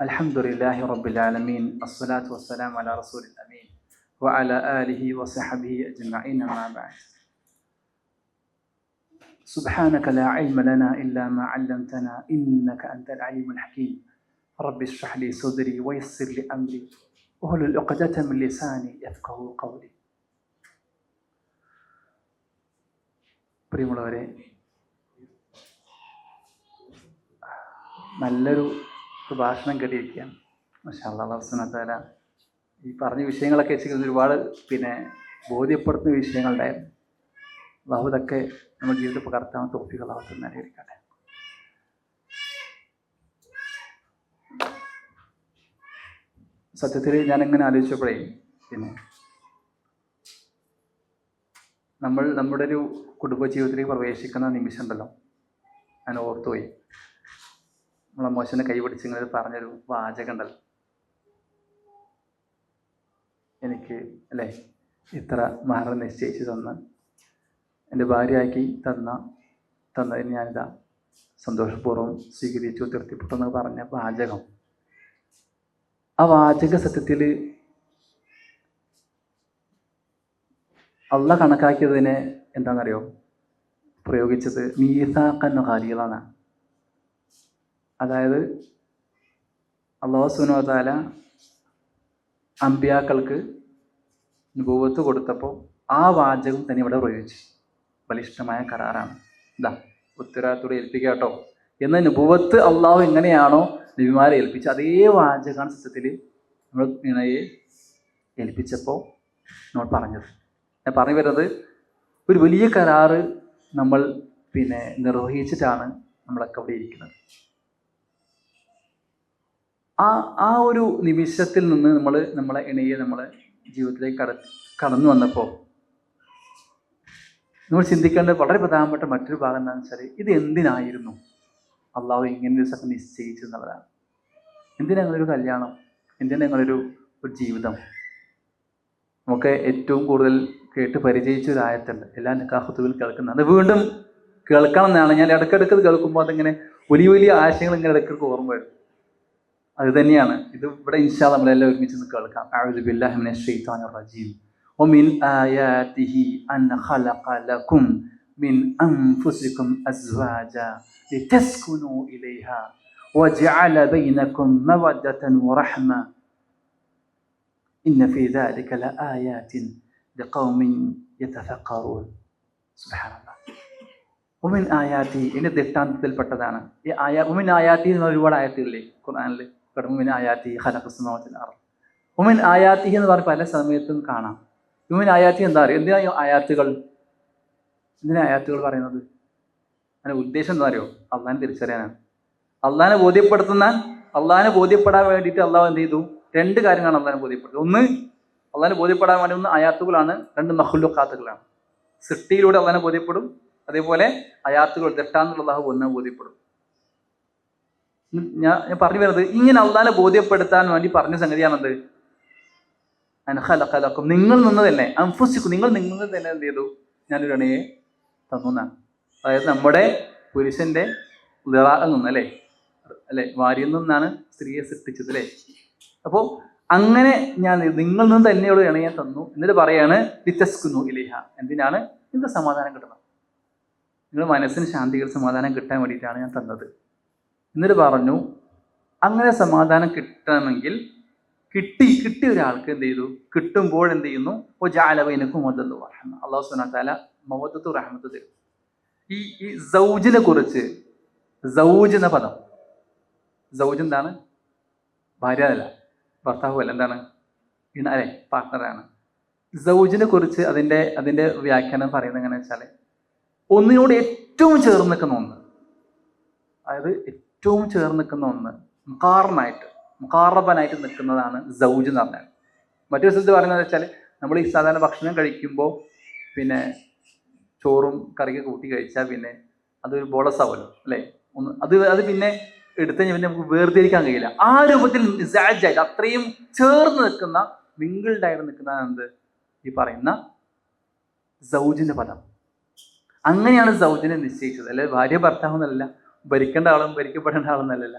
അൽഹംദുലില്ലാഹി റബ്ബിൽ ആലമീൻ അസ്സലാത്തു വസ്സലാമു അലാ റസൂലിൽ അമീൻ വഅലാ ആലിഹി വസഹബിഹി അജ്മഈൻ അമ്മാ ബഅദ്. സുബ്ഹാനക ലാ ഇൽമ ലനാ ഇല്ലാ മാ അല്ലംതനാ ഇന്നക അൻതൽ അലീമുൽ ഹകീം. റബ്ബി ഇശ്റഹ് ലി സദ്രി വയസ്സിർ ലി അംരി വഹ്ലുൽ ഉഖ്ദത മിൻ ലിസാനി യഫ്ഖഹു ഖൗലി. പ്രിയമുള്ളവരെ, നല്ലൊരു ഭാഷണം കേട്ടിരിക്കുകയാണ്. മാഷാ അല്ലാഹ്. അല്ലാഹു സുബ്ഹാനഹു വ തആല ഈ പറഞ്ഞ വിഷയങ്ങളൊക്കെ വെച്ച് ഒരുപാട് ബോധ്യപ്പെടുത്തുന്ന വിഷയങ്ങളുണ്ടായിരുന്നു. അല്ലാഹു ഇതൊക്കെ നമ്മുടെ ജീവിതത്തിൽ പകർത്താൻ തൗഫീഖ് അല്ലാഹു തആല നൽകട്ടെ. സത്യത്തിൽ ഞാനിങ്ങനെ ആലോചിച്ചപ്പോഴേ നമ്മൾ നമ്മുടെ ഒരു കുടുംബജീവിതത്തിലേക്ക് പ്രവേശിക്കുന്ന നിമിഷം ഉണ്ടല്ലോ, ഞാൻ ഓർത്തുപോയി. നമ്മളെ മോശനെ കൈപിടിച്ച് ഇങ്ങനെ പറഞ്ഞൊരു വാചകം ഉണ്ടല്ലോ, എനിക്ക് അല്ലേ ഇത്ര മഹർ നിശ്ചയിച്ച് തന്ന് എൻ്റെ ഭാര്യയാക്കി തന്നതിന് ഞാനിതാ സന്തോഷപൂർവ്വം സ്വീകരിച്ചു, തൃപ്തിപ്പെട്ടു എന്ന് പറഞ്ഞ വാചകം. ആ വാചക സത്യത്തിൽ അള്ളാഹ് കണക്കാക്കിയതിനെ എന്താണെന്നറിയോ, പ്രയോഗിച്ചത് മീസാഖൻ ഖലീലാണ്. അതായത് അല്ലാഹു സുബ്ഹാനഹു വ തആല അമ്പിയാക്കൾക്ക് നുബുവത്ത് കൊടുത്തപ്പോൾ ആ വാചകം തന്നെ ഇവിടെ പ്രയോഗിച്ചു. ബലിഷ്ഠമായ കരാറാണ്. ഇതാ ഉത്തരവാദിത്തോടെ ഏൽപ്പിക്കുക കേട്ടോ എന്ന നുബുവത്ത് അള്ളാഹു എങ്ങനെയാണോ നബിമാരെ ഏൽപ്പിച്ച് അതേ വാചകമാണ് സത്യത്തിൽ നമ്മൾ ഇണയെ ഏൽപ്പിച്ചപ്പോൾ നമ്മൾ പറഞ്ഞത്. ഞാൻ പറഞ്ഞു വരുന്നത്, ഒരു വലിയ കരാറ് നമ്മൾ നിർവഹിച്ചിട്ടാണ് നമ്മളൊക്കെ അവിടെ ഇരിക്കുന്നത്. ആ ഒരു നിമിഷത്തിൽ നിന്ന് നമ്മളെ ഇണയെ നമ്മളെ ജീവിതത്തിലേക്ക് കടന്നു വന്നപ്പോൾ നമ്മൾ ചിന്തിക്കേണ്ട വളരെ പ്രധാനപ്പെട്ട മറ്റൊരു ഭാഗം എന്താണെന്ന് വെച്ചാൽ, ഇത് എന്തിനായിരുന്നു അള്ളാഹു ഇങ്ങനെ ഒരു സ്ഥലത്ത് നിശ്ചയിച്ചു എന്നുള്ളതാണ്. എന്തിനാ ഞങ്ങളൊരു കല്യാണം, എന്തിനാ ഞങ്ങളൊരു ജീവിതം? നമുക്ക് ഏറ്റവും കൂടുതൽ കേട്ട് പരിചയിച്ച ഒരു ആയത്തുണ്ട്, എല്ലാ നിക്കാഹുത്തുകൾ കേൾക്കുന്നത്. അത് വീണ്ടും കേൾക്കണം എന്നാണ്. ഞാൻ ഇടയ്ക്കിടയ്ക്ക് കേൾക്കുമ്പോൾ അതിങ്ങനെ വലിയ വലിയ ആശയങ്ങൾ ഇങ്ങനെ ഇടയ്ക്കിടയ്ക്ക് ഓർമ്മ വരും. അത് തന്നെയാണ് ഇത്. ഇവിടെ ഇൻഷാ അല്ലാഹ് നമ്മളെല്ലാം ഒരുമിച്ച് നിന്ന് കേൾക്കാം. അഊദു ബില്ലാഹി മിനശ് ശൈത്വാനിർ റജീം. വമിൻ ആയാതിഹി അൻ ഖലഖ ലക്കും മിൻ അൻഫുസികും അസ്വാജ ലിതസ്കുനൂ ഇലൈഹാ വജഅല ബൈനകും മവദ്ദതൻ വറഹ്മ ഇന്ന ഫീ ദാലിക ലആയാതിൻ ലിഖൗമിൻ യതഫക്കറൂൻ. സുബ്ഹാനല്ലാഹ്. ഉമിൻ ആയാത്തി, ഇതിൻ്റെ ദൃഷ്ടാന്തത്തിൽപ്പെട്ടതാണ് ഈ ഉമിൻ ആയാത്തി എന്ന് ഒരുപാട് ആയത്തുകളില്ലേ ഖുർആനിൽ. ഉമിൻ ആയാത്തി ഖലഖസ് സമാവാതി വൽ അർദ്. ഉമിൻ ആയാത്തി എന്ന് പറഞ്ഞ് പല സമയത്തും കാണാം. ഉമിൻ ആയാത്തി എന്താ പറയുക? എന്തിനാ ആയാത്തുകൾ പറയുന്നത്? അതിൻ്റെ ഉദ്ദേശം എന്താ അറിയോ? അള്ളാഹിനെ തിരിച്ചറിയാനാണ്. അള്ളാഹിനെ ബോധ്യപ്പെടാൻ വേണ്ടിയിട്ട് അള്ളാഹു എന്ത് ചെയ്തു? രണ്ട് കാര്യങ്ങളാണ് അള്ളാഹിനെ ബോധ്യപ്പെടുന്നത്. ഒന്ന്, അള്ളാഹിനെ ബോധ്യപ്പെടാൻ വേണ്ടി ഒന്ന് ആയാത്തുകളാണ്, രണ്ട് മഖ്ലൂഖാത്തുകളാണ്. സൃഷ്ടിയിലൂടെ അള്ളാഹിനെ ബോധ്യപ്പെടും, അതേപോലെ ആയാത്തുകൾ ദൃഷ്ടാന്തങ്ങൾ അള്ളാഹു ഒന്നാ ബോധ്യപ്പെടും. ഞാൻ പറഞ്ഞു വരുന്നത്, ഇങ്ങനെ അള്ളാഹിനെ ബോധ്യപ്പെടുത്താൻ വേണ്ടി പറഞ്ഞ സംഗതിയാണത്. അൻഖലഖലക്കും, നിങ്ങൾ നിന്ന് തന്നെ, അൻഫുസിക്കും, നിങ്ങൾ തന്നെ എന്ത് ചെയ്തു? ഞാനൊരു ഇണയെ തന്നു എന്നാണ്. അതായത് നമ്മുടെ പുരുഷന്റെ ളിറാഇൽ നിന്ന് അല്ലേ വാരിയിൽ നിന്നാണ് സ്ത്രീയെ സൃഷ്ടിച്ചത് അല്ലേ. അപ്പോൾ അങ്ങനെ ഞാൻ നിങ്ങൾ നിന്ന് തന്നെയുള്ള ഇണയെ തന്നു. എന്നിട്ട് പറയാണ് ലിതസ്കുനൂ ഇലൈഹ. എന്തിനാണ്? നിങ്ങൾക്ക് സമാധാനം കിട്ടണം, നിങ്ങൾ മനസ്സിന് ശാന്തികൾ സമാധാനം കിട്ടാൻ വേണ്ടിയിട്ടാണ് ഞാൻ തന്നത്. എന്നിട്ട് പറഞ്ഞു, അങ്ങനെ സമാധാനം കിട്ടണമെങ്കിൽ കിട്ടിയ ഒരാൾക്ക് എന്ത് ചെയ്തു? കിട്ടുമ്പോൾ എന്ത് ചെയ്യുന്നു? ജഅല ബൈനകും മവദ്ദത വറഹ്മ. അല്ലാഹു സുബ്ഹാനഹു വ തആല മവദ്ദത്തു റഹ്മത്ത് തരും. ഈ സൗജിനെ കുറിച്ച്, സൗജ് എന്ന പദം, സൗജ് എന്താണ്? ഭാര്യ അല്ല, ഭർത്താവ് അല്ല, എന്താണ്? അല്ലേ, പാർട്ട്ണറാണ്. സൗജിനെ കുറിച്ച് അതിൻ്റെ വ്യാഖ്യാനം പറയുന്നത് എങ്ങനെയാ വെച്ചാൽ, ഒന്നിനോട് ഏറ്റവും ചേർന്ന് നിൽക്കുന്ന ഒന്ന്, അതായത് ഏറ്റവും ചേർന്ന് നിൽക്കുന്ന ഒന്ന്, മുഖാറബനായിട്ട് നിൽക്കുന്നതാണ് സൗജ് എന്ന് പറഞ്ഞാൽ. മറ്റൊരു സ്ഥലത്ത് പറയുന്നത് വെച്ചാൽ, നമ്മൾ ഈ സാധാരണ ഭക്ഷണം കഴിക്കുമ്പോൾ ചോറും കറിയൊക്കെ കൂട്ടി കഴിച്ചാൽ അതൊരു ബോളസാവുമല്ലോ അല്ലേ. അത് പിന്നെ എടുത്തു കഴിഞ്ഞാൽ നമുക്ക് വേർതിരിക്കാൻ കഴിയില്ല. ആ രൂപത്തിൽ നിസാജായിട്ട് അത്രയും ചേർന്ന് നിൽക്കുന്ന, മിങ്കിൾഡായിട്ട് നിൽക്കുന്നതാണ് എന്ത്? ഈ പറയുന്ന സൗജിന്റെ പദം. അങ്ങനെയാണ് സൗജിനെ നിശ്ചയിച്ചത്. അല്ലെ ഭാര്യ ഭർത്താവ് എന്നല്ല, ഭരിക്കേണ്ട ആളും ഭരിക്കപ്പെടേണ്ട ആളെന്നല്ല.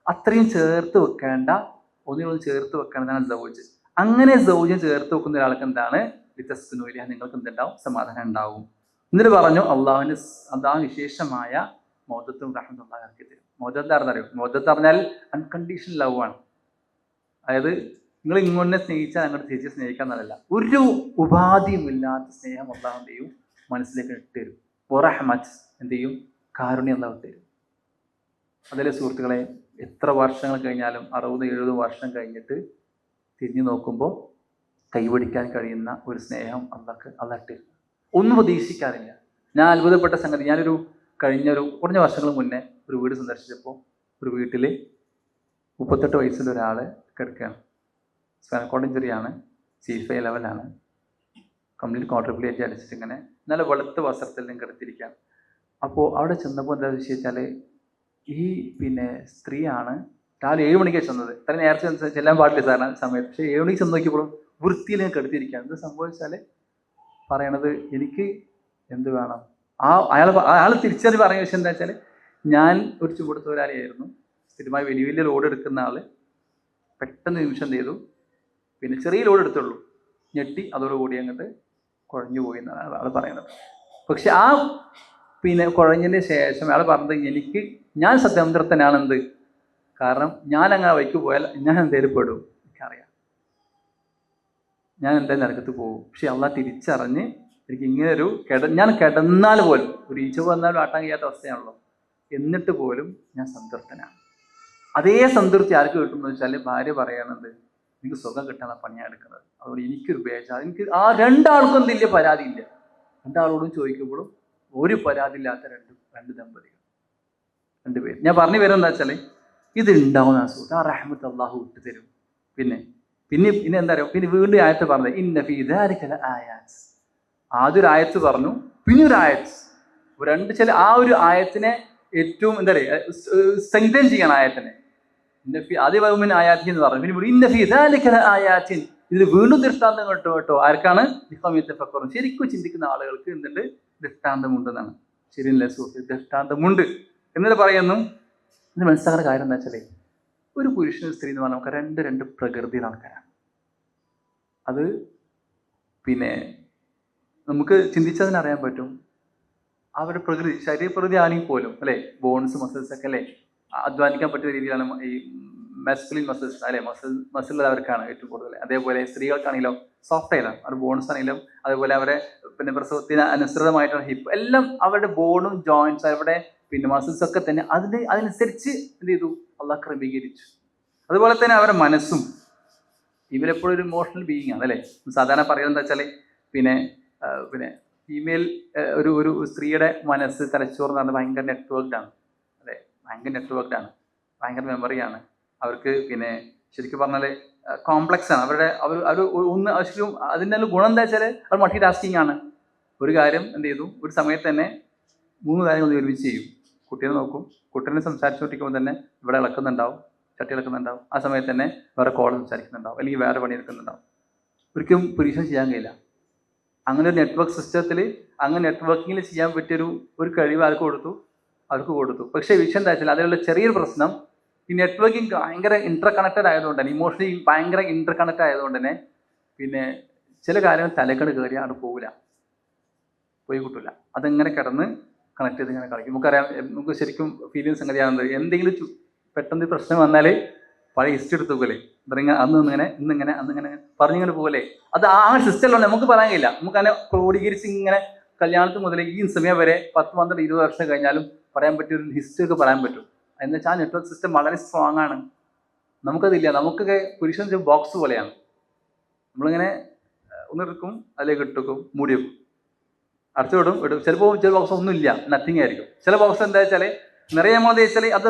അത്രയും ചേർത്ത് വെക്കേണ്ട, ഒന്നിനൊന്ന് ചേർത്ത് വെക്കേണ്ടതാണ് സൗജ്. അങ്ങനെ സൗജ് ചേർത്ത് വെക്കുന്ന ഒരാൾക്ക് എന്താണ് വിതസ്കുനൂലിഹ, നിങ്ങൾക്ക് എന്തുണ്ടാവും, സമാധാനം ഉണ്ടാവും. എന്നിട്ട് പറഞ്ഞു അള്ളാഹു വിശേഷമായ മൗദത്തും റഹ്മത്തും അള്ളാഹു ഇറക്കി തരും. മൗദത്ത് അറിഞ്ഞറിയും, മൗദത്ത് പറഞ്ഞാൽ അൺകണ്ടീഷണൽ ലവ് ആണ്. അതായത് നിങ്ങൾ ഇങ്ങനെ സ്നേഹിച്ചാൽ അങ്ങോട്ട് തിരിച്ച് സ്നേഹിക്കാന്നല്ല, ഒരു ഉപാധിയുമില്ലാത്ത സ്നേഹം അള്ളാഹു എന്ത് ചെയ്യും, മനസ്സിലേക്ക് ഇട്ട് തരും. റഹ്മത്ത് എന്ത് ചെയ്യും, കാരുണ്യം അള്ളാഹു തരും. അതിലെ സുഹൃത്തുക്കളെ, എത്ര വർഷങ്ങൾ കഴിഞ്ഞാലും 60-70 വർഷം കഴിഞ്ഞിട്ട് തിരിഞ്ഞു നോക്കുമ്പോൾ കൈപിടിക്കാൻ കഴിയുന്ന ഒരു സ്നേഹം അള്ളാഹ് തരും. ഒന്നും പ്രതീക്ഷിക്കാറില്ല. ഞാൻ അത്ഭുതപ്പെട്ട സംഗതി, കുറഞ്ഞ വർഷങ്ങൾ മുന്നേ ഒരു വീട് സന്ദർശിച്ചപ്പോൾ ഒരു വീട്ടിൽ 38 വയസ്സുള്ള ഒരാൾ കിടക്കുകയാണ്. സ്പൈനൽ കോർഡ് ഇഞ്ചുറിയാണ്, C5 ലെവലാണ്, കംപ്ലീറ്റ് ക്വാഡ്രിപ്ലിയേറ്റ് അടിച്ചിട്ട് ഇങ്ങനെ നല്ല വെളുത്ത വസ്ത്രത്തിൽ കിടത്തിരിക്കുകയാണ്. അപ്പോൾ അവിടെ ചെന്നപ്പോൾ എന്താ വിഷയിച്ചാൽ, ഈ സ്ത്രീയാണ് രാവിലെ 7 മണിക്ക് ചെന്നത്. അത്ര നേരത്തെ ചെല്ലാൻ പാടില്ല സാറിന് സമയത്ത്. പക്ഷേ 7 മണിക്ക് ചെന്ന് നോക്കിയപ്പോഴും വൃത്തിയിൽ കെടുത്തിരിക്കുകയാണ്. എന്ത് സംഭവിച്ചാൽ പറയണത്, എനിക്ക് എന്ത് വേണം, അയാൾ തിരിച്ചറിവ് പറഞ്ഞ വിഷയം എന്താ വെച്ചാൽ, ഞാൻ ഒരു ചുവടുത്തൊഴിലാളിയായിരുന്നു, സ്ഥിരമായി വലിയ വലിയ ലോഡ് എടുക്കുന്ന ആൾ. പെട്ടെന്ന് നിമിഷം എന്ത് ചെയ്തു, ചെറിയ ലോഡ് എടുത്തുള്ളൂ, ഞെട്ടി അതോടുകൂടി അങ്ങോട്ട് കുഴഞ്ഞു പോയി എന്നാണ് ആൾ പറയണത്. പക്ഷെ ആ കുഴഞ്ഞതിന് ശേഷം അയാൾ പറഞ്ഞത്, ഞാൻ സത്യസന്ധനാണ്. എന്ത് കാരണം, ഞാൻ അങ്ങനെ വഴിക്ക് പോയാൽ ഞാൻ എന്തേലും പെടും, എനിക്കറിയാം, ഞാൻ എന്തായാലും നരകത്ത് പോകും. പക്ഷെ അള്ളാഹ് തിരിച്ചറിഞ്ഞ് എനിക്ക് ഇങ്ങനെ ഞാൻ കിടന്നാൽ പോലും, ഒരു ഈച്ച വന്നാലും ആട്ടാൻ കഴിയാത്ത അവസ്ഥയാണല്ലോ, എന്നിട്ട് പോലും ഞാൻ സംതൃപ്തനാണ്. അതേ സംതൃപ്തി ആർക്ക് കിട്ടുമെന്ന് വെച്ചാൽ, ഭാര്യ പറയണത്, എനിക്ക് സുഖം കിട്ടാനുള്ള പണിയാണ് എടുക്കുന്നത്, അതുകൊണ്ട് എനിക്കൊരു ബേജാറ്, എനിക്ക് ആ രണ്ടാൾക്കും എന്തില്ല, പരാതിയില്ല. രണ്ടാളോടും ചോദിക്കുമ്പോഴും ഒരു പരാതി ഇല്ലാത്ത രണ്ട് ദമ്പതികൾ, 2 പേര്. ഞാൻ പറഞ്ഞു വരുന്നത് എന്താ വെച്ചാൽ, ഇത് ഉണ്ടാവുന്ന സുഹൃത്ത്, ആ റഹ്മത്ത് അള്ളാഹു വിട്ടു തരും. പിന്നെ എന്താ പറയുക, വീണ്ടും ആയത്ത് പറഞ്ഞത്, ഇന്ന ഫീ ദാലിക ലആയാത്ത്. ആദ്യൊരു ആയത്ത് പറഞ്ഞു, പിന്നെ ഒരു ആയത്ത്, ആ ഒരു ആയത്തിനെ ഏറ്റവും എന്താ പറയുക, സ്ട്രെങ്തൻ ചെയ്യണം ആയത്തിനെ. ആദ്യ ആയാത്തി എന്ന് പറഞ്ഞു, പിന്നെ ഇന്ന ഫീ ദാലിക ലആയാത്തിൻ, ഇതിൽ വീണ്ടും ദൃഷ്ടാന്തം കേട്ടോ. ആർക്കാണ്? ലിഖൗമിൻ ശരിക്കും ചിന്തിക്കുന്ന ആളുകൾക്ക് എന്തുണ്ട്, ദൃഷ്ടാന്തമുണ്ടെന്നാണ്. ശരിയല്ലേ സുഹൃത്ത്, ദൃഷ്ടാന്തമുണ്ട് എന്നിട്ട് പറയുന്നു. ഇത് മനസ്സിലാക്കുന്ന കാര്യം എന്താ വെച്ചാൽ, ഒരു പുരുഷനും സ്ത്രീ എന്ന് പറഞ്ഞാൽ നമുക്ക് രണ്ട് പ്രകൃതിയിലെ ആൾക്കാരാണ്. അത് നമുക്ക് ചിന്തിച്ചതിനറിയാൻ പറ്റും. അവരുടെ പ്രകൃതി, ശരീരപ്രകൃതി ആണെങ്കിൽ പോലും അല്ലേ, ബോൺസ് മസിൽസ് ഒക്കെ അല്ലേ, അധ്വാനിക്കാൻ പറ്റുന്ന രീതിയിലാണ് ഈ മസ്കുലിൻ മസിൽസ് അല്ലെ, മസിലുള്ളവർക്കാണ് ഏറ്റവും കൂടുതൽ. അതേപോലെ സ്ത്രീകൾക്കാണെങ്കിലും സോഫ്റ്റ് ആയിട്ടാണ്, അവരുടെ ബോൺസ് ആണെങ്കിലും, അതേപോലെ അവരെ പ്രസവത്തിന് അനുസൃതമായിട്ടുള്ള ഹിപ്പ് എല്ലാം, അവരുടെ ബോണും ജോയിൻസ്, അവരുടെ മസിൽസ് ഒക്കെ തന്നെ അതിനനുസരിച്ച് എന്ത് ചെയ്തു, അള്ളാഹ് ക്രമീകരിച്ചു. അതുപോലെ തന്നെ അവരുടെ മനസ്സും, ഇവരെപ്പോഴും ഒരു ഇമോഷണൽ ബീയിങ് ആണ് അല്ലേ. സാധാരണ പറയുന്നത് എന്താ വെച്ചാൽ, ഫീമെയിൽ ഒരു സ്ത്രീയുടെ മനസ്സ്, തലച്ചോറ് എന്ന് പറഞ്ഞാൽ ഭയങ്കര നെറ്റ്വർക്ക്ഡാണ് അല്ലേ, ഭയങ്കര നെറ്റ്വർക്ക്ഡാണ്, ഭയങ്കര മെമ്മറിയാണ് അവർക്ക്. ശരിക്കും പറഞ്ഞാൽ കോംപ്ലക്സ് ആണ് അവർ ഒന്ന് ശരിക്കും. അതിൻ്റെ ഗുണം എന്താ വെച്ചാൽ, അവർ മൾട്ടി ടാസ്കിങ് ആണ്. ഒരു കാര്യം എന്ത് ചെയ്തു, ഒരു സമയത്ത് തന്നെ 3 കാര്യങ്ങൾ ഒരുമിച്ച് ചെയ്യും. കുട്ടീനെ നോക്കും, കുട്ടീനെ സംസാരിച്ചുകൊണ്ടിരിക്കുമ്പോൾ തന്നെ ഇവിടെ ഇളക്കുന്നുണ്ടാവും, ചട്ടി ഇളക്കുന്നുണ്ടാവും, ആ സമയത്ത് തന്നെ വേറെ കോൾ സംസാരിക്കുന്നുണ്ടാവും, അല്ലെങ്കിൽ വേറെ പണി എടുക്കുന്നുണ്ടാവും. ഒരിക്കലും പുരുഷൻ ചെയ്യാൻ കഴിയില്ല. അങ്ങനെ ഒരു നെറ്റ്വർക്ക് സിസ്റ്റത്തിൽ, അങ്ങനെ നെറ്റ്വർക്കിങ്ങിൽ ചെയ്യാൻ പറ്റിയൊരു കഴിവ് അവർക്ക് കൊടുത്തു. പക്ഷേ വിഷയം എന്താ വെച്ചാൽ, അതിലുള്ള ചെറിയൊരു പ്രശ്നം, ഈ നെറ്റ്വർക്കിംഗ് ഭയങ്കര ഇന്റർ കണക്റ്റഡ് ആയതുകൊണ്ട് തന്നെ, ഇമോഷണലി ഭയങ്കര ഇന്റർ കണക്ട് ആയതുകൊണ്ട് തന്നെ, ചില കാര്യങ്ങൾ തലക്കട് കയറിയാൽ അത് പോയി കിട്ടില്ല. അതെങ്ങനെ കിടന്ന് കണക്ട് ചെയ്ത് ഇങ്ങനെ കളിക്കും. നമുക്ക് ശരിക്കും ഫീലിംഗ് സംഗതിയാണത്. എന്തെങ്കിലും പെട്ടെന്ന് പ്രശ്നം വന്നാൽ പഴയ ഹിസ്റ്ററി എടുത്ത് പോകല്ലേ, ഇന്നിങ്ങനെ അന്നിങ്ങനെ പറഞ്ഞിങ്ങനെ പോകല്ലേ. അത് ആ സിസ്റ്റം നമുക്ക് പറയാൻ കഴിയില്ല. നമുക്കതിനെ ക്രോഡീകരിച്ച് ഇങ്ങനെ കല്യാണത്തിന് മുതൽ ഈ സമയം വരെ 10, 12, 20 വർഷം കഴിഞ്ഞാലും പറയാൻ പറ്റിയ ഒരു ഹിസ്റ്ററി ഒക്കെ പറയാൻ പറ്റും. എന്ന് വെച്ചാൽ ആ നെറ്റ്വർക്ക് സിസ്റ്റം വളരെ സ്ട്രോങ് ആണ്. നമുക്കതില്ല. നമുക്കൊക്കെ പുരുഷൻ ബോക്സ് പോലെയാണ്. നമ്മളിങ്ങനെ ഒന്നെടുക്കും, അതിലേക്ക് ഇട്ടുക്കും, മൂടി വെക്കും, അടച്ചു വിടും. ചിലപ്പോൾ ചില ബോക്സ് ഒന്നും ഇല്ല, നത്തിങ് ആയിരിക്കും. ചില ബോക്സ് എന്താ വെച്ചാൽ നിറയെ നമ്മൾ വെച്ചാൽ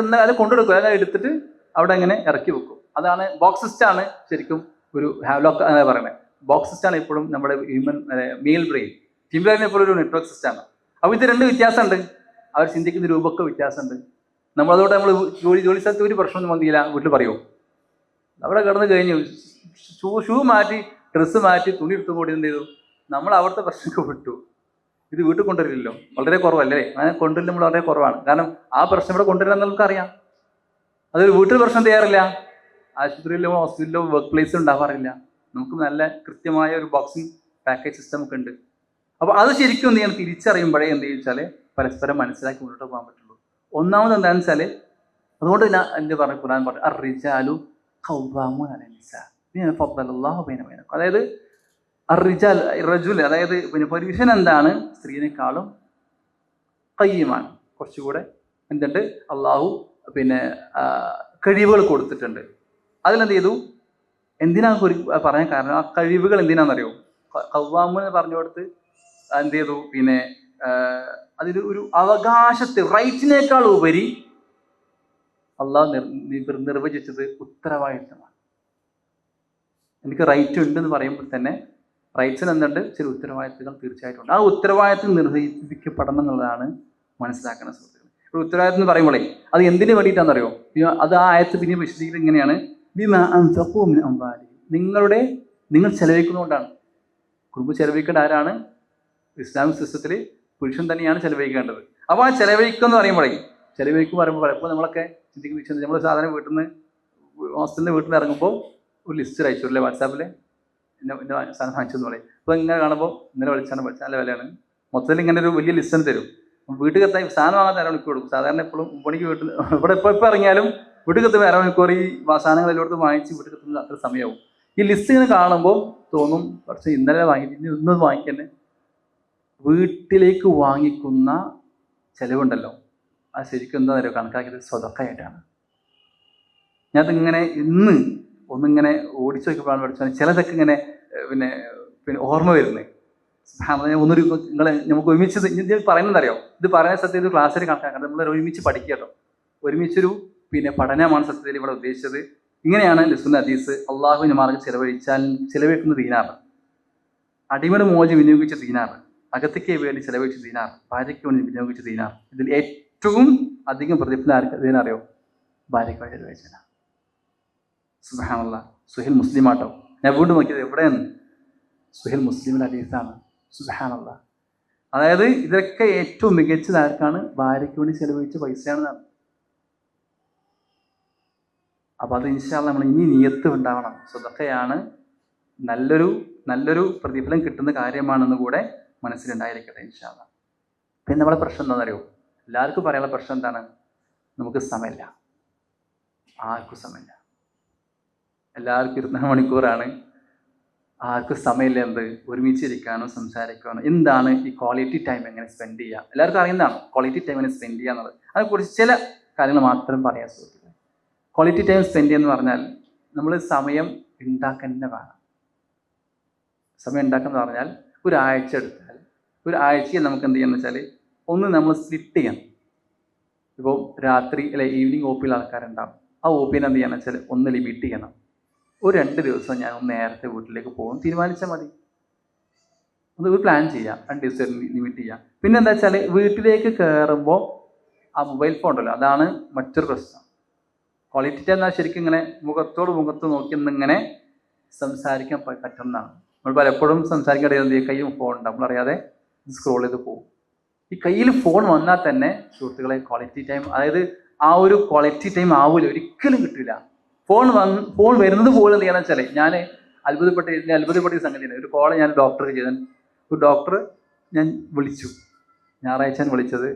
അത് കൊണ്ടെടുക്കും, അതായത് എടുത്തിട്ട് അവിടെ അങ്ങനെ ഇറക്കി വെക്കും. അതാണ് ബോക്സ് സിസ്റ്റമാണ് ശരിക്കും ഒരു ഹാവ്ലോക്ക് അങ്ങനെ പറയുന്നത്. ബോക്സ് സിസ്റ്റമാണ് എപ്പോഴും നമ്മുടെ മെയിൽ ബ്രെയിൻ, ഫീമെയിൽ ബ്രെയിൻ എപ്പോഴും ഒരു നെറ്റ്വർക്ക് സിസ്റ്റമാണ്. അപ്പോൾ ഇത് 2 വ്യത്യാസമുണ്ട്. അവർ ചിന്തിക്കുന്ന രൂപമൊക്കെ വ്യത്യാസമുണ്ട്. നമ്മളതോടെ ജോലി സ്ഥലത്ത് ഒരു പ്രശ്നമൊന്നും വന്നില്ല വീട്ടിൽ പറയുമോ, അവിടെ കിടന്ന് കഴിഞ്ഞു, ഷൂ മാറ്റി, ഡ്രസ്സ് മാറ്റി, തുണി എടുത്തു കൂടി എന്ത് ചെയ്തു, നമ്മൾ അവിടുത്തെ പ്രശ്നമൊക്കെ വിട്ടു. ഇത് വീട്ടിൽ കൊണ്ടുവരില്ലല്ലോ, വളരെ കുറവല്ലേ, അങ്ങനെ കൊണ്ടുവരില്ല, നമ്മൾ വളരെ കുറവാണ്. കാരണം ആ പ്രശ്നം ഇവിടെ കൊണ്ടുവരാൻ നമുക്കറിയാം. അതൊരു വീട്ടിൽ പ്രശ്നം ചെയ്യാറില്ല, ആശുപത്രിയിലോ ഹോസ്പിറ്റലിലോ വർക്ക് പ്ലേസിലോ ഉണ്ടാവാറില്ല. നമുക്ക് നല്ല കൃത്യമായ ഒരു ബോക്സിംഗ് പാക്കേജ് സിസ്റ്റം ഒക്കെ ഉണ്ട്. അപ്പോൾ അത് ശരിക്കും എന്ത് ചെയ്യണം, തിരിച്ചറിയുമ്പോഴേ എന്ത് വെച്ചാൽ പരസ്പരം മനസ്സിലാക്കി മുന്നോട്ട് പോകാൻ പറ്റുള്ളൂ. ഒന്നാമത് എന്താണെന്ന് വെച്ചാൽ, അതുകൊണ്ട് ഞാൻ എന്ത് പറഞ്ഞു, ഖുർആൻ പറഞ്ഞു അർറിജാലു ഖവ്വാമൂന അലൻ നിസാ ബിമാ ഫദ്ദലല്ലാഹു ബൈനഹും. അതായത് അർറിജാൽ റജുൽ, അതായത് പിന്നെ പുരുഷൻ എന്താണ് സ്ത്രീനേക്കാളും ഖയ്യിമാണ്, കുറച്ചുകൂടെ എന്തുണ്ട്, അള്ളാഹു പിന്നെ കഴിവുകൾ കൊടുത്തിട്ടുണ്ട്. അതിലെന്ത് ചെയ്തു, എന്തിനാണ് പറയാൻ കാരണം, ആ കഴിവുകൾ എന്തിനാണെന്നറിയോ, ഖവ്വാമൂന പറഞ്ഞു കൊടുത്ത് എന്ത് ചെയ്തു, പിന്നെ അതിൽ ഒരു അവകാശത്തെ, റൈറ്റിനേക്കാൾ ഉപരി അള്ളാഹു നിർവചിച്ചത് ഉത്തരവാദിത്തമാണ്. എനിക്ക് റൈറ്റ് ഉണ്ടെന്ന് പറയുമ്പോൾ തന്നെ റൈറ്റ്സിന് എന്തുണ്ട്, ചില ഉത്തരവാദിത്തങ്ങൾ തീർച്ചയായിട്ടും ഉണ്ട്. ആ ഉത്തരവാദിത്തം നിർവഹിക്കപ്പെടണം എന്നുള്ളതാണ് മനസ്സിലാക്കുന്ന സുഹൃത്തുക്കൾ. ഒരു ഉത്തരവാദിത്തം എന്ന് പറയുമ്പോഴേ അത് എന്തിനു വേണ്ടിയിട്ടാണെന്നറിയോ, അത് ആ ആയത്ത് പിന്നെ വിശദീകരിക്കുന്നത് ഇങ്ങനെയാണ്, ബിമാ അൻഫഖൂ മിൻ അംവാലിഹിം, നിങ്ങൾ ചെലവഴിക്കുന്നതുകൊണ്ടാണ്. കുടുംബം ചെലവഴിക്കേണ്ട ആരാണ്? ഇസ്ലാമിക് സിസ്റ്റത്തിൽ പുരുഷൻ തന്നെയാണ് ചെലവഴിക്കേണ്ടത്. അപ്പോൾ ആ ചെലവഴിക്കുക എന്ന് പറയുമ്പോഴേ, ചെലവഴിക്കുക പറയുമ്പോൾ പലപ്പോൾ നമ്മളൊക്കെ ചിന്തിക്കുന്ന, നമ്മൾ സാധാരണ വീട്ടിൽ നിന്ന് ഹോസ്റ്റലിൻ്റെ വീട്ടിൽ നിന്ന് ഇറങ്ങുമ്പോൾ ഒരു ലിസ്റ്റ് അയച്ചു അല്ലേ വാട്സാപ്പിൽ, ഇന്ന സാധനം വാങ്ങിച്ചെന്ന് പറയും. അപ്പോൾ ഇങ്ങനെ കാണുമ്പോൾ ഇന്നലെ വിളിച്ചാൽ നല്ല വിലയാണ്, മൊത്തത്തിൽ ഇങ്ങനെ ഒരു വലിയ ലിസ്റ്റ് തരും. വീട്ടിൽ കത്തായി സാധനം വാങ്ങാൻ അരമണിക്കൂർ കൊടുക്കും. സാധാരണ എപ്പോഴും 9 മണിക്ക് വീട്ടിൽ ഇവിടെ ഇപ്പോൾ ഇറങ്ങിയാലും വീട്ടിൽ കത്തുമ്പോൾ അരമണിക്കൂർ ഈ സാധനങ്ങൾ എല്ലായിടത്തും വാങ്ങിച്ച് വീട്ടിൽ കത്തുന്നത് അത്ര സമയമാവും. ഈ ലിസ്റ്റ് ഇങ്ങനെ കാണുമ്പോൾ തോന്നും, പക്ഷേ ഇന്നലെ വാങ്ങിയിട്ട് ഇന്ന് വാങ്ങിക്കന്നെ. വീട്ടിലേക്ക് വാങ്ങിക്കുന്ന ചിലവുണ്ടല്ലോ, അത് ശരിക്കും എന്താ പറയുക, കണക്കാക്കിയത് സ്വതക്കായിട്ടാണ്. ഞാനതിങ്ങനെ ഇന്ന് ഒന്നിങ്ങനെ ഓടിച്ചു നോക്കിയപ്പോഴാണ് പഠിച്ചാൽ ചിലതൊക്കെ ഇങ്ങനെ പിന്നെ ഓർമ്മ വരുന്നത്. ഒന്നൊരു നമുക്ക് ഒരുമിച്ച് ഇത് പറയുന്നതറിയോ, ഇത് പറയുന്ന സത്യത്തിൽ ഇത് ക്ലാസ്സിൽ കണക്കാക്കാം, നമ്മൾ ഒരുമിച്ച് പഠിക്കുക കേട്ടോ. ഒരുമിച്ചൊരു പഠനമാണ് സത്യത്തിൽ ഇവിടെ ഉദ്ദേശിച്ചത്. ഇങ്ങനെയാണ് ലിസുന്ന ഹദീസ്. അള്ളാഹുവിന്റെ മാർഗ്ഗം ചിലവഴിക്കുന്ന ദീനാർ, അടിമയുടെ മോചനം വിനിയോഗിച്ച ദീനാർ, അകത്തേക്ക് വേണ്ടി ചിലവഴിച്ച ദീനാർ, ഭാര്യയ്ക്ക് വേണ്ടി വിനിയോഗിച്ച ദീനാർ, ഇതിൽ ഏറ്റവും അധികം പ്രതിഫലം ആർക്ക് ദീനാറിയോ, ഭാര്യയ്ക്ക് വേണ്ടി ചിലവഴിച്ചതാണ്. സുബ്ഹാനല്ലാഹ്, സുഹൈൽ മുസ്ലിം ആട്ടോ. ഞാൻ വീണ്ടും നോക്കിയത് എവിടെയാണ്, സുഹൈൽ മുസ്ലിമിന്റെ ഹദീസാണ്. സുബ്ഹാനല്ലാഹ്. അതായത് ഇതൊക്കെ ഏറ്റവും മികച്ചത് ആർക്കാണ്, ഭാര്യയ്ക്ക് വേണ്ടി ചിലവഴിച്ച പൈസയാണെന്നാണ്. അപ്പോൾ അത് ഇൻഷാ അല്ലാഹ് നമ്മൾ ഇനി നിയത്ത് ഉണ്ടാവണം. സ്വതക്കയാണ് നല്ലൊരു പ്രതിഫലം കിട്ടുന്ന കാര്യമാണെന്ന് കൂടെ മനസ്സിലുണ്ടായിരിക്കട്ടെ ഇൻഷാ അല്ലാഹ്. പിന്നെ നമ്മളെ പ്രശ്നം എന്താണെന്നറിയോ, എല്ലാവർക്കും പറയാനുള്ള പ്രശ്നം എന്താണ്, നമുക്ക് സമയമില്ല, ആർക്കും സമയമില്ല. എല്ലാവർക്കും 24 മണിക്കൂറാണ്, ആർക്കും സമയമില്ല എന്ത് ഒരുമിച്ചിരിക്കാനോ സംസാരിക്കാനോ. എന്താണ് ഈ ക്വാളിറ്റി ടൈം എങ്ങനെ സ്പെൻഡ് ചെയ്യുക, എല്ലാവർക്കും അറിയുന്നതാണ് ക്വാളിറ്റി ടൈം എങ്ങനെ സ്പെൻഡ് ചെയ്യുക എന്നുള്ളത്. അതിനെക്കുറിച്ച് ചില കാര്യങ്ങൾ മാത്രം പറയാൻ സുഹൃത്തുക്കളെ. ക്വാളിറ്റി ടൈം സ്പെൻഡ് ചെയ്യുക എന്ന് പറഞ്ഞാൽ നമ്മൾ സമയം ഉണ്ടാക്കാൻ തന്നെ വേണം. സമയം ഉണ്ടാക്കുക എന്ന് പറഞ്ഞാൽ ഒരാഴ്ച എടുത്താൽ ഒരാഴ്ചയിൽ നമുക്ക് എന്ത് ചെയ്യാന്ന് വെച്ചാൽ, ഒന്ന് നമ്മൾ സ്പ്ലിറ്റ് ചെയ്യണം. ഇപ്പോൾ രാത്രി അല്ലെ ഈവനിങ് OP ആൾക്കാരുണ്ടാവും, ആ OPനെ എന്ത് ചെയ്യാന്ന് വെച്ചാൽ ഒന്ന് ലിമിറ്റ് ചെയ്യണം. ഒരു 2 ദിവസം ഞാൻ ഒന്ന് നേരത്തെ വീട്ടിലേക്ക് പോകും തീരുമാനിച്ചാൽ മതി. അത് പ്ലാൻ ചെയ്യാം, 2 ദിവസം ലിമിറ്റ് ചെയ്യാം. പിന്നെ എന്താ വെച്ചാൽ വീട്ടിലേക്ക് കയറുമ്പോൾ ആ മൊബൈൽ ഫോൺ ഉണ്ടല്ലോ, അതാണ് മറ്റൊരു പ്രശ്നം. ക്വാളിറ്റി ടൈം എന്നാൽ ശരിക്കും ഇങ്ങനെ മുഖത്ത് നോക്കി ഇന്നിങ്ങനെ സംസാരിക്കാൻ പറ്റുന്നതാണ്. നമ്മൾ പലപ്പോഴും സംസാരിക്കേണ്ടത് കയ്യും ഫോൺ ഉണ്ടാവും, നമ്മളറിയാതെ സ്ക്രോൾ ചെയ്ത് പോകും. ഈ കയ്യിൽ ഫോൺ വന്നാൽ തന്നെ സുഹൃത്തുക്കളെ ക്വാളിറ്റി ടൈം, അതായത് ആ ഒരു ക്വാളിറ്റി ടൈം ആവില്ല, ഒരിക്കലും കിട്ടില്ല. ഫോൺ വരുന്നത് പോലും എന്ത് ചെയ്യാന്ന് വെച്ചാൽ, ഞാൻ അത്ഭുതപ്പെട്ട സംഗതിയാണ്. ഒരു കോള് ഞാൻ ഡോക്ടർക്ക് ചെയ്ത, ഒരു ഡോക്ടർ ഞാൻ വിളിച്ചു, ഞായറാഴ്ച വിളിച്ചത്,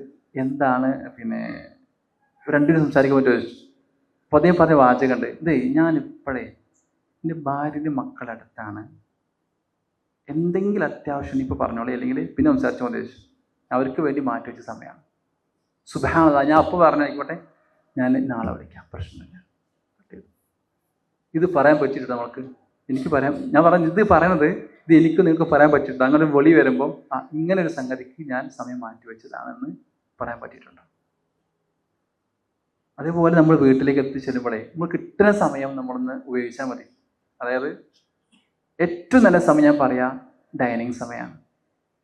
എന്താണ് 2 ദിവസം സംസാരിക്കാൻ പറ്റുമോ ചോദിച്ചു. അപ്പോൾ അദ്ദേഹം പറഞ്ഞ വാചകമുണ്ട്, ഇതേ ഞാനിപ്പോഴേ എൻ്റെ ഭാര്യൻ്റെ മക്കളുടെ അടുത്താണ്, എന്തെങ്കിലും അത്യാവശ്യം ഇപ്പോൾ പറഞ്ഞോളൂ, അല്ലെങ്കിൽ പിന്നെ സംസാരിച്ചു മതി ചോദിച്ചു. അവർക്ക് വേണ്ടി മാറ്റി വെച്ച സമയമാണ്. സുബ്ഹാനല്ലാഹ്, ഞാൻ അപ്പോൾ പറഞ്ഞായിക്കോട്ടെ, ഞാൻ നാളെ വിളിക്കാം, പ്രശ്നമില്ല. ഇത് പറയാൻ പറ്റിയിട്ടുണ്ട് നമുക്ക്, എനിക്ക് പറയാം. ഞാൻ പറഞ്ഞു ഇത് പറയുന്നത് ഇത് എനിക്ക് നിങ്ങൾക്ക് പറയാൻ പറ്റിയിട്ടുണ്ട്. അങ്ങനെ വെളി വരുമ്പം ഇങ്ങനെ ഒരു സംഗതിക്ക് ഞാൻ സമയം മാറ്റി വെച്ചതാണെന്ന് പറയാൻ പറ്റിയിട്ടുണ്ട്. അതേപോലെ നമ്മൾ വീട്ടിലേക്ക് എത്തിച്ചെല്ലുമ്പോഴേ നമ്മൾ കിട്ടുന്ന സമയം നമ്മളൊന്ന് ഉപയോഗിച്ചാൽ മതി. അതായത് ഏറ്റവും നല്ല സമയം ഞാൻ പറയാം ഡൈനിങ് സമയമാണ്.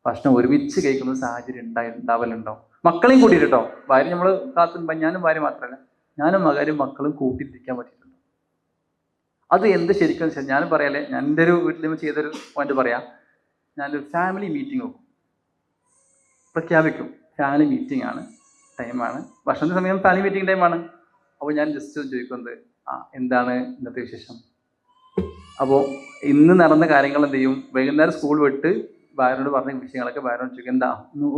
ഭക്ഷണം ഒരുമിച്ച് കഴിക്കുന്ന സാഹചര്യം ഉണ്ടാവലുണ്ടോ, മക്കളെയും കൂട്ടിയിട്ടോ. ഭാര്യ നമ്മൾ ഞാനും ഭാര്യ മാത്രമല്ല, ഞാനും മക്കളും കൂട്ടിയിരിക്കാൻ പറ്റിയിട്ടുണ്ട്. അത് എന്ത് ശരിക്കും വെച്ചാൽ ഞാനും പറയാല്ലേ, ഞാൻ എൻ്റെ ഒരു വീട്ടിൽ ചെയ്തൊരു പോയിന്റ് പറയാം. ഞാനൊരു ഫാമിലി മീറ്റിംഗ് വെക്കും, പ്രഖ്യാപിക്കും ഫാമിലി മീറ്റിംഗ് ആണ്, ടൈമാണ്, ഭക്ഷണ സമയം ഫാമിലി മീറ്റിംഗ് ടൈമാണ്. അപ്പോൾ ഞാൻ ജസ്റ്റ് ചോദിക്കുന്നത്, എന്താണ് ഇന്നത്തെ വിശേഷം? അപ്പോൾ ഇന്ന് നടന്ന കാര്യങ്ങൾ എന്ത് ചെയ്യും, വൈകുന്നേരം സ്കൂൾ വിട്ട് ഭാര്യനോട് പറഞ്ഞ വിഷയങ്ങളൊക്കെ ഭാര്യനോട് ചോദിക്കും, എന്താ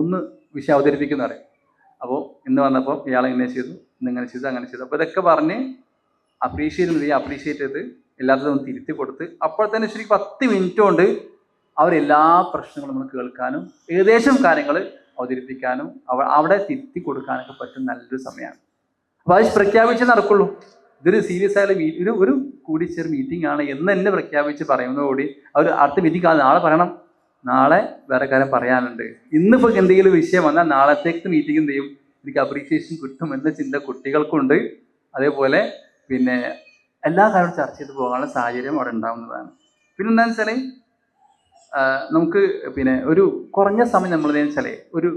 ഒന്ന് വിഷയം അവതരിപ്പിക്കുന്ന പറയും. അപ്പോൾ ഇന്ന് വന്നപ്പോൾ ഇയാൾ ഇങ്ങനെ ചെയ്തു, ഇന്നിങ്ങനെ ചെയ്തു, അങ്ങനെ ചെയ്തു. അപ്പോൾ ഇതൊക്കെ പറഞ്ഞ് അപ്രീഷിയേറ്റ് ചെയ്ത് എല്ലാത്തിനും ഒന്ന് തിരുത്തി കൊടുത്ത് അപ്പോൾ തന്നെ ശരിക്കും 10 മിനിറ്റ് കൊണ്ട് അവരെല്ലാ പ്രശ്നങ്ങളും നമ്മൾ കേൾക്കാനും ഏകദേശം കാര്യങ്ങൾ അവതരിപ്പിക്കാനും അവിടെ തിരുത്തി കൊടുക്കാനൊക്കെ പറ്റും നല്ലൊരു സമയമാണ്. അപ്പോൾ അത് പ്രഖ്യാപിച്ചേ നടക്കുള്ളൂ. ഇതൊരു സീരിയസ് ആയ ഒരു കൂടിച്ചേർ മീറ്റിംഗ് ആണ് എന്ന് തന്നെ പ്രഖ്യാപിച്ച് പറയുന്നതോടുകൂടി അവർ അടുത്ത മീറ്റിംഗ് നാളെ പറയണം, നാളെ വേറെ കാര്യം പറയാനുണ്ട്, ഇന്നിപ്പോൾ എന്തെങ്കിലും വിഷയം വന്നാൽ നാളത്തേക്ക് മീറ്റിംഗ് എന്ത് ചെയ്യും, എനിക്ക് അപ്രീസിയേഷൻ കിട്ടും എന്ന ചിന്ത കുട്ടികൾക്കുണ്ട്. അതേപോലെ പിന്നെ എല്ലാ കാര്യവും ചർച്ച ചെയ്ത് പോകാനുള്ള സാഹചര്യം അവിടെ ഉണ്ടാവുന്നതാണ്. പിന്നെ എന്താണെന്ന് വെച്ചാൽ നമുക്ക് പിന്നെ ഒരു കുറഞ്ഞ സമയം നമ്മൾ എന്താണെന്ന് വെച്ചാൽ ഒരു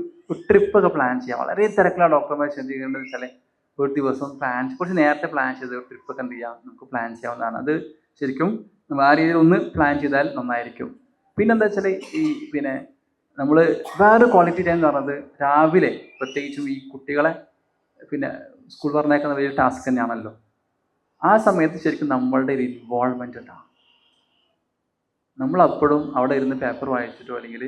ട്രിപ്പൊക്കെ പ്ലാൻ ചെയ്യാം. വളരെ തിരക്കുള്ള ഡോക്ടർമാർ ശ്രദ്ധിക്കേണ്ടതെന്ന് വെച്ചാൽ ഒരു ദിവസം കുറച്ച് നേരത്തെ പ്ലാൻ ചെയ്ത് ട്രിപ്പൊക്കെ എന്ത് ചെയ്യാം, നമുക്ക് പ്ലാൻ ചെയ്യാവുന്നതാണ്. അത് ശരിക്കും ആ രീതിയിൽ ഒന്ന് പ്ലാൻ ചെയ്താൽ നന്നായിരിക്കും. പിന്നെന്താ വെച്ചാൽ പിന്നെ നമ്മൾ വേറൊരു ക്വാളിറ്റി ടൈം എന്ന് പറയുന്നത് രാവിലെ, പ്രത്യേകിച്ചും ഈ കുട്ടികളെ പിന്നെ സ്കൂൾ പറഞ്ഞേക്കുന്ന വലിയ ടാസ്ക് തന്നെയാണല്ലോ. ആ സമയത്ത് ശരിക്കും നമ്മളുടെ ഒരു ഇൻവോൾവ്മെൻ്റ് ഉണ്ടാകും. നമ്മളപ്പോഴും അവിടെ ഇരുന്ന് പേപ്പർ വായിച്ചിട്ടോ അല്ലെങ്കിൽ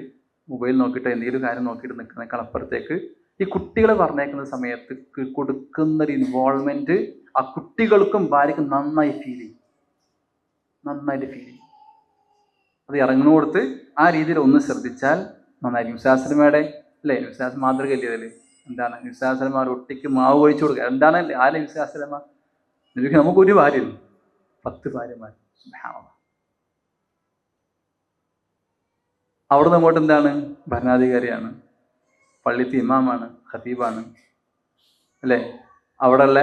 മൊബൈൽ നോക്കിയിട്ടോ എന്തെങ്കിലും കാര്യം നോക്കിയിട്ട് നിൽക്കുന്നതിനേക്കാൾ അപ്പുറത്തേക്ക് ഈ കുട്ടികളെ പറഞ്ഞേക്കുന്ന സമയത്ത് കൊടുക്കുന്നൊരു ഇൻവോൾവ്മെൻറ്റ് ആ കുട്ടികൾക്കും ഭാര്യയ്ക്കും നന്നായിട്ട് ഫീൽ ചെയ്യും. അത് ഇറങ്ങുന്നോടത്ത് ആ രീതിയിൽ ഒന്ന് ശ്രദ്ധിച്ചാൽ നന്നായിരിക്കും. വിശ്വാസലമയുടെ അല്ലേ, വിശ്വാസ മാതൃക അല്ലേ അതിൽ എന്താണ്, വിശ്വാസലമ ഒട്ടിക്ക് മാവ് ഒഴിച്ചു കൊടുക്കുക. എന്താണ് ആരെ വിശ്വാസലമ? നമുക്കൊരു ഭാര്യയുള്ളൂ, 10 ഭാര്യമാർ. അവിടെ നിന്ന് അങ്ങോട്ട് എന്താണ്, ഭരണാധികാരിയാണ്, പള്ളിത്തെ ഇമാമാണ്, ഖതീബാണ് അല്ലേ, അവിടെയുള്ള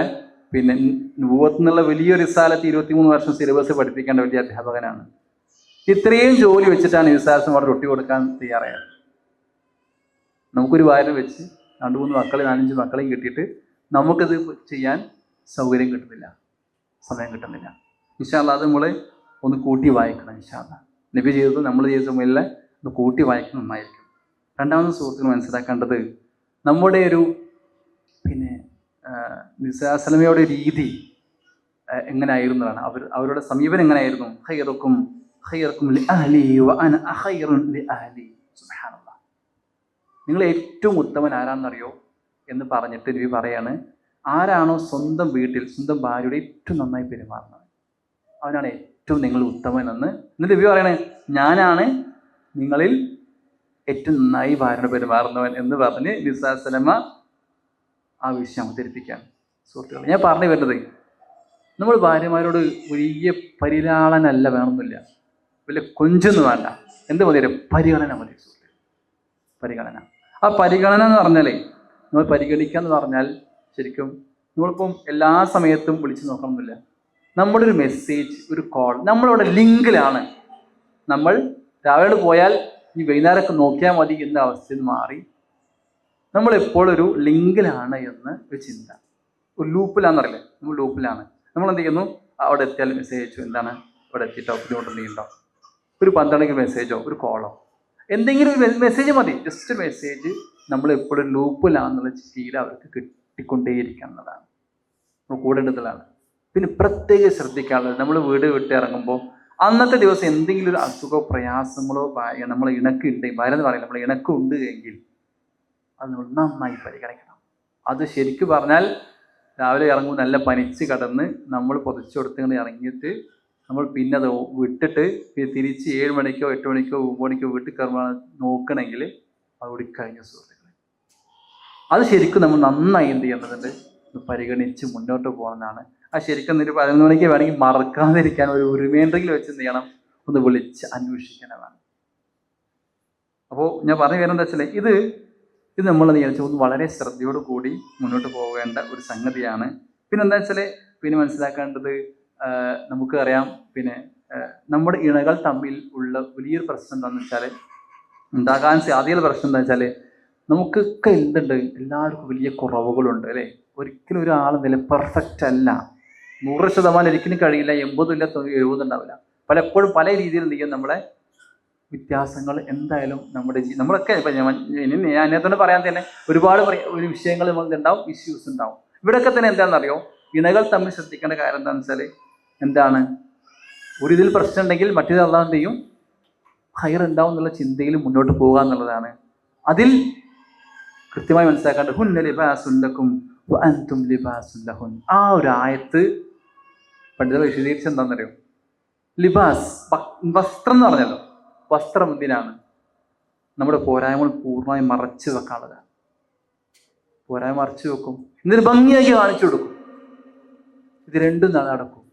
പിന്നെ നുബുവത്ത് എന്നുള്ള വലിയൊരു റിസാലത്ത് 23 വർഷം സിലബസ് പഠിപ്പിക്കേണ്ട വലിയ അധ്യാപകനാണ്. ഇത്രയും ജോലി വെച്ചിട്ടാണ് വിശ്വാസം അവിടെ ഒട്ടി കൊടുക്കാൻ തയ്യാറായത്. നമുക്കൊരു ഭാര്യ വെച്ച് 2-3 മക്കളെ 4-5 മക്കളെയും കിട്ടിയിട്ട് നമുക്കത് ചെയ്യാൻ സൗകര്യം കിട്ടുന്നില്ല, സമയം കിട്ടുന്നില്ല. ഇൻഷാ അല്ലാഹ് അത് നമ്മൾ ഒന്ന് കൂട്ടി വായിക്കണം. ഇൻഷാ അല്ലാഹ് നബി ചെയ്തത് നമ്മൾ ചെയ്ത മുതലേ ഒന്ന് കൂട്ടി വായിക്കണം, നന്നായിരിക്കും. രണ്ടാമത് സുഹൃത്തുക്കൾ മനസ്സിലാക്കേണ്ടത് നമ്മുടെ ഒരു പിന്നെ നിസ്സാസലമയുടെ രീതി എങ്ങനെയായിരുന്നതാണ്, അവരുടെ സമീപനം എങ്ങനെയായിരുന്നു. ഖൈറുക്കും ലി അഹ്ലി വ അന അഖൈറുൻ ലി അഹ്ലി. സുബ്ഹാനല്ലാഹ്. നിങ്ങൾ ഏറ്റവും ഉത്തമൻ ആരാണെന്നറിയോ എന്ന് പറഞ്ഞിട്ട് നബി പറയാണ്, ആരാണോ സ്വന്തം വീട്ടിൽ സ്വന്തം ഭാര്യയുടെ ഏറ്റവും നന്നായി പെരുമാറുന്നത് അവനാണ് ഏറ്റവും നിങ്ങൾ ഉത്തമൻ എന്ന്. എന്നിട്ട് നബി പറയണേ, ഞാനാണ് നിങ്ങളിൽ ഏറ്റവും നന്നായി ഭാര്യയുടെ പെരുമാറുന്നവൻ എന്ന് പറഞ്ഞ് നിസ്സാസലമ ആ വിഷയം അവതരിപ്പിക്കാൻ. സുഹൃത്തുക്കൾ, ഞാൻ പറഞ്ഞു വരുന്നത് നമ്മൾ ഭാര്യമാരോട് വലിയ പരിലാളനല്ല, വേണമെന്നില്ല, വലിയ കൊഞ്ചൊന്നും വേണ്ട, എന്ത് മതി, പരിഗണന മതി. പരിഗണന. ആ പരിഗണന എന്ന് പറഞ്ഞാലേ, നമ്മൾ പരിഗണിക്കുക എന്ന് പറഞ്ഞാൽ ശരിക്കും നമ്മളിപ്പം എല്ലാ സമയത്തും വിളിച്ചു നോക്കണമെന്നില്ല. നമ്മളൊരു മെസ്സേജ്, ഒരു കോൾ, നമ്മളിവിടെ ലിങ്കിലാണ്. നമ്മൾ രാവിലെ പോയാൽ ഈ വൈകുന്നേരമൊക്കെ നോക്കിയാൽ മതി എന്ന അവസ്ഥയിൽ മാറി നമ്മളെപ്പോഴൊരു ലിങ്കിലാണ് എന്ന് ഒരു ചിന്ത, ഒരു ലൂപ്പിലാണെന്നറിയില്ലേ, നമ്മൾ ലൂപ്പിലാണ്. നമ്മൾ എന്ത് ചെയ്യുന്നു, അവിടെ എത്തിയാൽ മെസ്സേജ് അയച്ചു, എന്താണ് ഇവിടെ എത്തിയിട്ടോ, ബുദ്ധിമുട്ട് എന്തെങ്കിലുണ്ടോ, ഒരു 12 മണിക്ക് മെസ്സേജോ ഒരു കോളോ എന്തെങ്കിലും ഒരു മെസ്സേജ് മതി, ജസ്റ്റ് മെസ്സേജ്. നമ്മൾ എപ്പോഴും ലൂപ്പിലാണെന്നുള്ള ശീലം അവർക്ക് കിട്ടിക്കൊണ്ടേയിരിക്കുക എന്നതാണ്, നമ്മൾ കൂടേണ്ടതാണ്. പിന്നെ പ്രത്യേകം ശ്രദ്ധിക്കാനുള്ളത്, നമ്മൾ വീട് വിട്ട് ഇറങ്ങുമ്പോൾ അന്നത്തെ ദിവസം എന്തെങ്കിലും ഒരു അസുഖമോ പ്രയാസങ്ങളോ നമ്മൾ ഇണക്കുണ്ടെങ്കിൽ, ഭാര്യ എന്ന് പറയില്ല, നമ്മൾ ഇണക്കുണ്ട് എങ്കിൽ അത് നമ്മൾ നന്നായി പരിഗണിക്കണം. അത് ശരിക്കും പറഞ്ഞാൽ രാവിലെ ഇറങ്ങുമ്പോൾ നല്ല പനിച്ച് കിടന്ന് നമ്മൾ പൊതിച്ചു കൊടുത്തുകൊണ്ട് ഇറങ്ങിയിട്ട് നമ്മൾ പിന്നെ അത് വിട്ടിട്ട് തിരിച്ച് 7 മണിക്കോ 8 മണിക്കോ 9 മണിക്കോ വീട്ടിൽ കയറുമ്പോൾ നോക്കണമെങ്കിൽ അതുകൂടി കഴിഞ്ഞ സുഹൃത്തുക്കളെ, അത് ശരിക്കും നമ്മൾ നന്നായി എന്ത് ചെയ്യേണ്ടതുണ്ട്, പരിഗണിച്ച് മുന്നോട്ട് പോകുന്നതാണ്. ആ ശരിക്കും ഒരു 11 മണിക്ക് വേണമെങ്കിൽ മറക്കാതിരിക്കാൻ ഒരു റിമൈൻഡറിൽ വെച്ച് എന്ത് ചെയ്യണം, ഒന്ന് വിളിച്ച് അന്വേഷിക്കണമാണ്. അപ്പോൾ ഞാൻ പറഞ്ഞു വരുന്നത് വെച്ചാൽ ഇത് നമ്മൾ ഒന്ന് വളരെ ശ്രദ്ധയോട് കൂടി മുന്നോട്ട് പോകേണ്ട ഒരു സംഗതിയാണ്. പിന്നെ എന്താ വെച്ചാൽ പിന്നെ മനസ്സിലാക്കേണ്ടത്, നമുക്ക് അറിയാം പിന്നെ നമ്മുടെ ഇണകൾ തമ്മിൽ ഉള്ള വലിയൊരു പ്രശ്നം എന്താണെന്ന് വെച്ചാൽ, ഉണ്ടാകാൻ സാധ്യതയുള്ള പ്രശ്നം എന്താ വെച്ചാൽ, നമുക്കൊക്കെ എന്തുണ്ട്, എല്ലാവർക്കും വലിയ കുറവുകളുണ്ട് അല്ലേ. ഒരിക്കലും ഒരാൾ നില പെർഫെക്റ്റ് അല്ല, 100% ഒരിക്കലും കഴിയില്ല, 80 ഇല്ല 70 ഉണ്ടാവില്ല. പലപ്പോഴും പല രീതിയിൽ എന്ത് ചെയ്യും, നമ്മളെ വ്യത്യാസങ്ങൾ എന്തായാലും നമ്മളൊക്കെ ഇപ്പം ഞാൻ അതിനകത്തോടെ പറയാൻ തന്നെ ഒരുപാട് ഒരു വിഷയങ്ങൾ നമുക്ക് ഉണ്ടാവും, ഇഷ്യൂസ് ഉണ്ടാവും. ഇവിടെയൊക്കെ തന്നെ എന്താണെന്നറിയോ, ഇണകൾ തമ്മിൽ ശ്രദ്ധിക്കേണ്ട കാര്യം എന്താണെന്ന് വെച്ചാൽ എന്താണ്, ഒരു ഇതിൽ പ്രശ്നം ഉണ്ടെങ്കിൽ മറ്റേത് അള്ളാഹു എന്ത് ചെയ്യും, ഹൈർ ഉണ്ടാവും എന്നുള്ള ചിന്തയിൽ മുന്നോട്ട് പോകുക എന്നുള്ളതാണ്. അതിൽ കൃത്യമായി മനസ്സിലാക്കാണ്ട് ഹുന്ന ലിബാസുൻ ലക്കും വഅൻതും ലിബാസുൻ ലഹുൻ. ആ ഒരു ആയത്ത് പണ്ഡിതർ വിശദീകരിച്ച് എന്താണെന്നറിയോ? ലിബാസ് വസ്ത്രം എന്ന് പറഞ്ഞല്ലോ. വസ്ത്രം എന്തിനാണ്? നമ്മുടെ പോരായ്മകൾ പൂർണ്ണമായി മറച്ചു വെക്കാനുള്ളതാണ്. പോരായ്മ മറച്ചു വെക്കും, എന്നിട്ട് ഭംഗിയാക്കി കാണിച്ചു കൊടുക്കും. ഇത് രണ്ടും നടക്കും.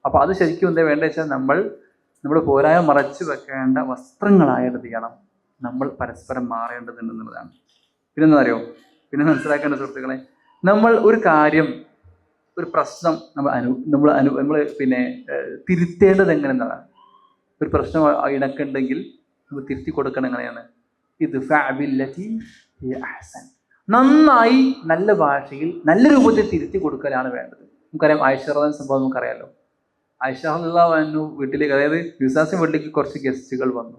അപ്പൊ അത് ശരിക്കും എന്താ വേണ്ടത് വെച്ചാൽ നമ്മുടെ പോരായ്മ മറച്ചു വെക്കേണ്ട വസ്ത്രങ്ങളായിട്ട് ചെയ്യണം നമ്മൾ പരസ്പരം മാറേണ്ടതുണ്ടെന്നുള്ളതാണ്. പിന്നെന്താ അറിയോ, പിന്നെ മനസ്സിലാക്കേണ്ട സുഹൃത്തുക്കളെ, നമ്മൾ ഒരു കാര്യം, ഒരു പ്രശ്നം നമ്മൾ പിന്നെ തിരുത്തേണ്ടത് എങ്ങനെയെന്നതാണ്. ഒരു പ്രശ്നം ഇണക്കുണ്ടെങ്കിൽ നമ്മൾ തിരുത്തി കൊടുക്കണം. എങ്ങനെയാണ്? ഇത് ഫഅബില്ലതി ഹിയ അഹ്സൻ. നന്നായി നല്ല ഭാഷയിൽ നല്ല രൂപത്തിൽ തിരുത്തി കൊടുക്കലാണ് വേണ്ടത്. നമുക്കറിയാം ആയിഷ റളിയല്ലാഹു സംഭവം നമുക്കറിയാലോ. ആയിഷ റളിയല്ലാഹു അൻഹു വീട്ടിലേക്ക്, അതായത് വിശ്വാസി വീട്ടിലേക്ക് കുറച്ച് ഗസ്റ്റുകൾ വന്നു.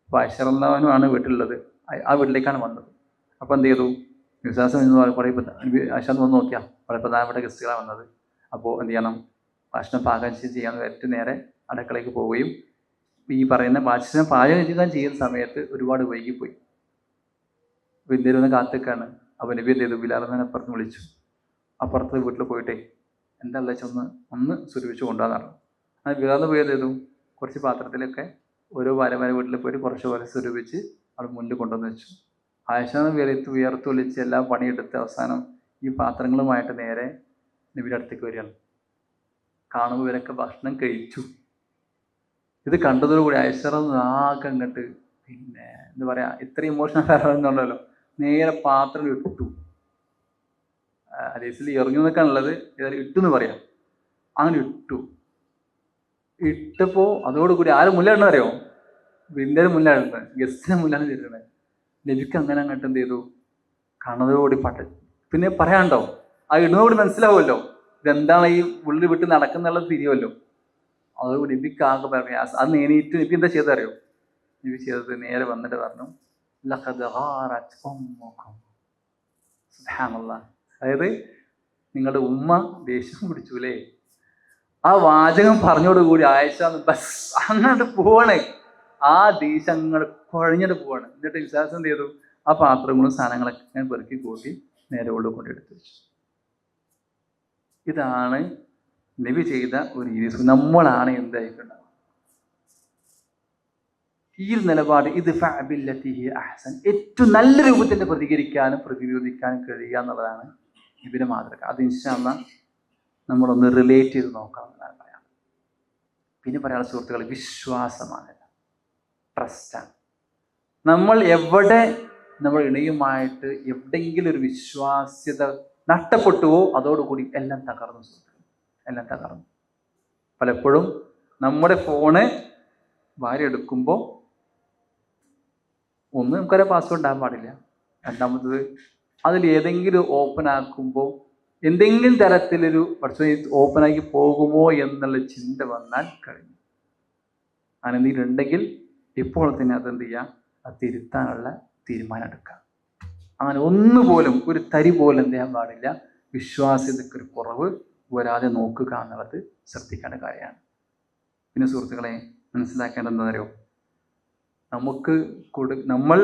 അപ്പോൾ ആയിഷ റളിയല്ലാഹു അൻഹു ആണ് വീട്ടിലുള്ളത്, ആ വീട്ടിലേക്കാണ് വന്നത്. അപ്പോൾ എന്ത് ചെയ്തു, വിശ്വാസം എന്ന് പറയുമ്പോൾ ആയിഷ വന്ന് നോക്കിയാൽ വളരെ പ്രധാനപ്പെട്ട ഗസ്റ്റുകളാണ് വന്നത്. അപ്പോൾ എന്ത് ചെയ്യണം, ഭക്ഷണം പാകം ചെയ്യാൻ ഏറ്റവും നേരെ അടുക്കളയ്ക്ക് പോവുകയും ഈ പറയുന്ന ഭക്ഷണം പാചകം ചെയ്യുന്ന സമയത്ത് ഒരുപാട് വൈകിപ്പോയി. ബിന്ദയിൽ ഒന്ന് കാത്തേക്കാണ്. അപ്പോൾ നബി എന്ത് ചെയ്തു, ബിലാലിനെ അപ്പുറത്ത് വിളിച്ചു. അപ്പുറത്ത് വീട്ടിൽ പോയിട്ടേ എന്താ വെച്ചാൽ ഒന്ന് സുരഭിച്ച് കൊണ്ടുവന്ന് പറഞ്ഞു. അത് ബിലാലിന് പോയി എന്ത് ചെയ്തു, കുറച്ച് പാത്രത്തിലൊക്കെ ഓരോ വര വീട്ടിൽ പോയിട്ട് കുറച്ച് പോലെ സുരഭിച്ച് അവിടെ മുന്നിൽ കൊണ്ടുവന്ന് വെച്ചു. ആയിഷാന്ന് വിയർത്തൊലിച്ച് എല്ലാം പണിയെടുത്ത് അവസാനം ഈ പാത്രങ്ങളുമായിട്ട് നേരെ നബിയുടെ അടുത്തേക്ക് വരികയാണ്. കാണുമ്പോൾ ഇവരൊക്കെ ഭക്ഷണം കഴിച്ചു. ഇത് കണ്ടതോടുകൂടി ആയിഷറന്ന് ആകെ അങ്ങോട്ട് പിന്നെ എന്താ പറയാ, ഇത്രയും ഇമോഷണൽ ആണെന്നുണ്ടല്ലോ, നേരെ പാത്രം ഇട്ടു. ഹദീസിൽ എറിഞ്ഞു നിൽക്കാനുള്ളത് ഇട്ടെന്ന് പറയാം. അങ്ങനെ ഇട്ടപ്പോൾ അതോടുകൂടി ആരും മുല്ലാണെന്ന് അറിയോ, വിന്ദര് മുല്ലാണ്, ഗസ്റ്റിനെ മുല്ലാണ് ചെയ്തിട്ടുള്ളത്. നബിക്ക് അങ്ങനെ അങ്ങോട്ട് എന്ത് ചെയ്തു, കണതോടി പിന്നെ പറയാണ്ടോ, ആ ഇടുന്നതോട് മനസ്സിലാവുമല്ലോ ഇതെന്താണ് ഈ ഉള്ളിൽ വിട്ട് നടക്കുന്നുള്ളത് തിരിയുമല്ലോ. അതോട് നബിക്ക് ആകെ പ്രയാസം. അത് നേരിട്ട് നബി എന്താ ചെയ്തത് അറിയോ? നബി ചെയ്തത് നേരെ വന്നിട്ട് പറഞ്ഞു, ലഖദ് ഗാറത് ഉമ്മുക്കും. സുബ്ഹാനല്ലാഹ്. അതായത് നിങ്ങളുടെ ഉമ്മ ദേഷ്യം പിടിച്ചൂലേ. ആ വാചകം പറഞ്ഞോടുകൂടി ആയിഷ ബസ് അങ്ങോട്ട് പോവാണ്. ആ ദേഷ്യം അങ്ങോട്ട് കുഴഞ്ഞിട്ട് പോവാണ്. എന്നിട്ട് വിശ്വാസം എന്ത് ചെയ്തു, ആ പാത്രങ്ങളും സാധനങ്ങളൊക്കെ ഞാൻ പെറുക്കി കൂട്ടി നേരെ ഉള്ളിൽ കൊണ്ട് എടുത്തു വെച്ചു. ഇതാണ് നബി ചെയ്ത ഒരു രീതി. നമ്മളാണ് എന്തായിക്കുണ്ടാവുക ഈ നിലപാട്, ഇത് ഫഅബില്ലതി ഹിയ അഹ്സൻ, ഏറ്റവും നല്ല രൂപത്തിൽ പ്രതികരിക്കാനും പ്രതിരോധിക്കാനും കഴിയുക എന്നുള്ളതാണ് നബിയുടെ മാതൃക. അത് ഇൻഷാ അല്ലാഹ് നമ്മളൊന്ന് റിലേറ്റ് ചെയ്ത് നോക്കാം എന്നാണ് പറയാം. പിന്നെ പറയാനുള്ള സുഹൃത്തുക്കൾ, വിശ്വാസമാണ്, ട്രസ്റ്റാണ്. നമ്മൾ എവിടെ നമ്മൾ ഇണയുമായിട്ട് എവിടെയെങ്കിലും ഒരു വിശ്വാസ്യത നഷ്ടപ്പെട്ടുവോ അതോടുകൂടി എല്ലാം തകർന്നു സുഹൃത്തുക്കൾ, എല്ലാം തകർന്നു. പലപ്പോഴും നമ്മുടെ ഫോണ് ഭാര്യ എടുക്കുമ്പോൾ ഒന്ന് നമുക്കൊരു പാസ്വേഡ് ഉണ്ടാകാൻ പാടില്ല. രണ്ടാമത്തത് അതിൽ ഏതെങ്കിലും ഓപ്പൺ ആക്കുമ്പോൾ എന്തെങ്കിലും തരത്തിലൊരു പക്ഷേ ഓപ്പണാക്കി പോകുമോ എന്നുള്ള ചിന്ത വന്നാൽ കഴിഞ്ഞു. അങ്ങനെ എന്തെങ്കിലും ഉണ്ടെങ്കിൽ ഇപ്പോൾ തന്നെ അതെന്ത് ചെയ്യാം, അത് തിരുത്താനുള്ള തീരുമാനം എടുക്കാം. അങ്ങനെ ഒന്നുപോലും ഒരു തരി പോലും എന്ത് ചെയ്യാൻ പാടില്ല, വിശ്വാസ്യതയ്ക്കൊരു കുറവ് വരാതെ നോക്കുക എന്നുള്ളത് ശ്രദ്ധിക്കേണ്ട കാര്യമാണ്. പിന്നെ സുഹൃത്തുക്കളെ മനസ്സിലാക്കേണ്ടത് എന്താ അറിയോ, നമ്മൾ